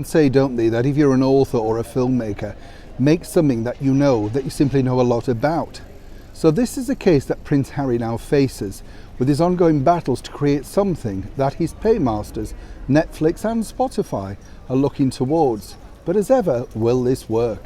Say, don't they, that if you're an author or a filmmaker, make something that you simply know a lot about. So this is a case that Prince Harry now faces, with his ongoing battles to create something that his paymasters, Netflix and Spotify, are looking towards. But as ever, will this work?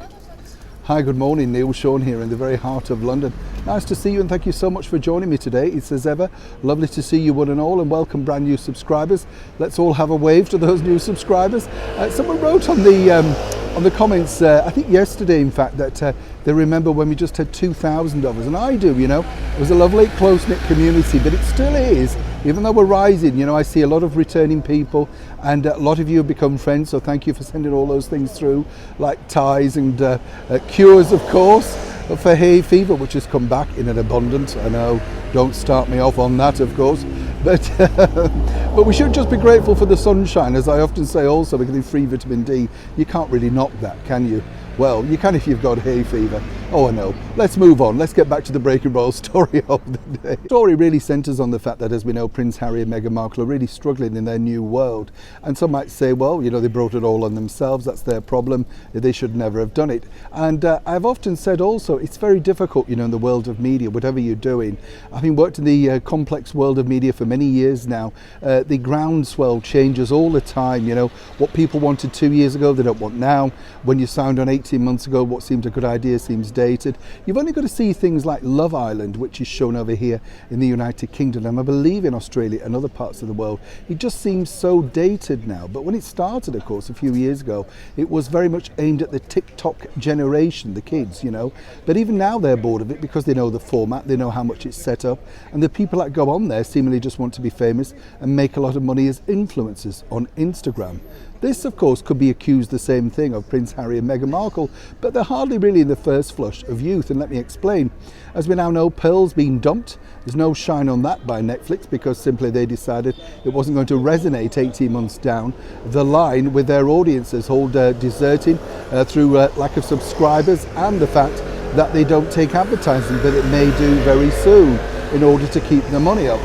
Hi, good morning, Neil Sean here in the very heart of London. Nice to see you and thank you so much for joining me today. It's as ever lovely to see you one and all, and welcome brand new subscribers. Let's all have a wave to those new subscribers. Someone wrote on the comments, I think yesterday in fact, that they remember when we just had 2,000 of us, and I do, you know. It was a lovely close-knit community, but it still is, even though we're rising. You know, I see a lot of returning people, and a lot of you have become friends, so thank you for sending all those things through, like ties and cures, of course, for hay fever, which has come back in an abundance. I know, don't start me off on that, of course, but but we should just be grateful for the sunshine, as I often say. Also, we're getting free vitamin D. You can't really knock that, can you? Well, you can if you've got hay fever. Oh, I know. Let's move on. Let's get back to the breaking roll story of the day. The story really centres on the fact that, as we know, Prince Harry and Meghan Markle are really struggling in their new world. And some might say, well, you know, they brought it all on themselves. That's their problem. They should never have done it. And I've often said also, it's very difficult, you know, in the world of media, whatever you're doing. Having worked in the complex world of media for many years now, the groundswell changes all the time. You know, what people wanted 2 years ago, they don't want now. When you signed on 18 months ago, what seemed a good idea seems dated. You've only got to see things like Love Island, which is shown over here in the United Kingdom, and I believe in Australia and other parts of the world. It just seems so dated now. But when it started, of course, a few years ago, it was very much aimed at the TikTok generation, the kids, you know. But even now they're bored of it because they know the format, they know how much it's set up, and the people that go on there seemingly just want to be famous and make a lot of money as influencers on Instagram. This, of course, could be accused the same thing of Prince Harry and Meghan Markle, but they're hardly really in the first flush of youth, and let me explain. As we now know, Pearl's been dumped. There's no shine on that by Netflix because simply they decided it wasn't going to resonate 18 months down the line with their audiences, all deserting through lack of subscribers and the fact that they don't take advertising, but it may do very soon in order to keep the money up.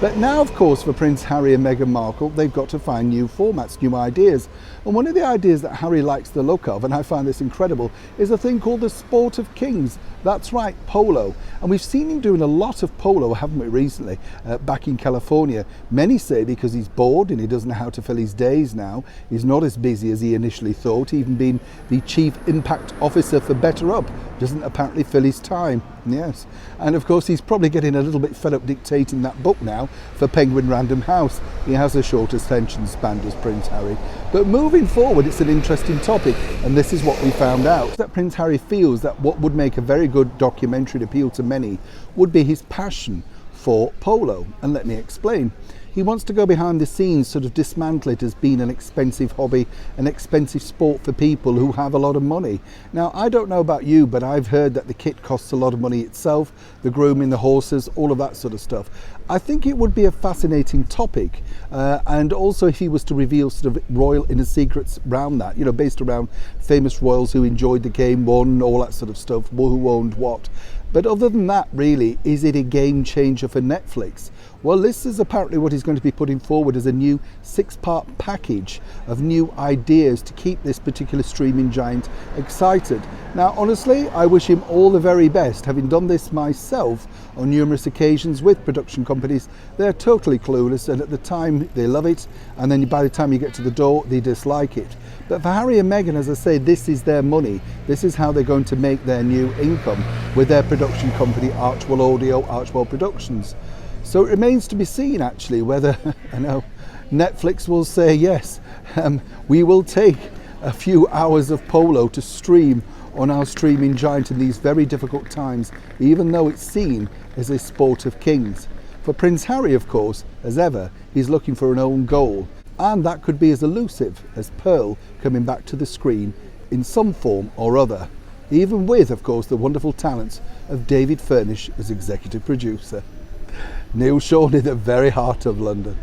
But now, of course, for Prince Harry and Meghan Markle, they've got to find new formats, new ideas. And one of the ideas that Harry likes the look of, and I find this incredible, is a thing called the Sport of Kings. That's right, polo. And we've seen him doing a lot of polo, haven't we, recently, back in California. Many say because he's bored and he doesn't know how to fill his days now. He's not as busy as he initially thought. Even being the Chief Impact Officer for Better Up doesn't apparently fill his time. Yes. And of course, he's probably getting a little bit fed up dictating that book now for Penguin Random House. He has a short attention span, does Prince Harry. But moving forward, it's an interesting topic, and this is what we found out. That Prince Harry feels that what would make a very good documentary to appeal to many would be his passion for polo. And let me explain. He wants to go behind the scenes, sort of dismantle it as being an expensive hobby, an expensive sport for people who have a lot of money. Now, I don't know about you, but I've heard that the kit costs a lot of money itself, the grooming, the horses, all of that sort of stuff. I think it would be a fascinating topic, and also if he was to reveal sort of royal inner secrets around that, you know, based around famous royals who enjoyed the game, won, all that sort of stuff, who owned what. But other than that, really, is it a game changer for Netflix? Well, this is apparently what he's going to be putting forward as a new 6-part package of new ideas to keep this particular streaming giant excited. Now, honestly, I wish him all the very best. Having done this myself on numerous occasions with production companies, they're totally clueless, and at the time they love it, and then by the time you get to the door, they dislike it. But for Harry and Meghan, as I say, this is their money. This is how they're going to make their new income with their production company, Archwell Audio, Archwell Productions. So it remains to be seen, actually, whether I know Netflix will say yes, we will take a few hours of polo to stream on our streaming giant in these very difficult times, even though it's seen as a sport of kings. For Prince Harry, of course, as ever, he's looking for an own goal, and that could be as elusive as Pearl coming back to the screen in some form or other, even with, of course, the wonderful talents of David Furnish as executive producer. Neil Sean in the very heart of London.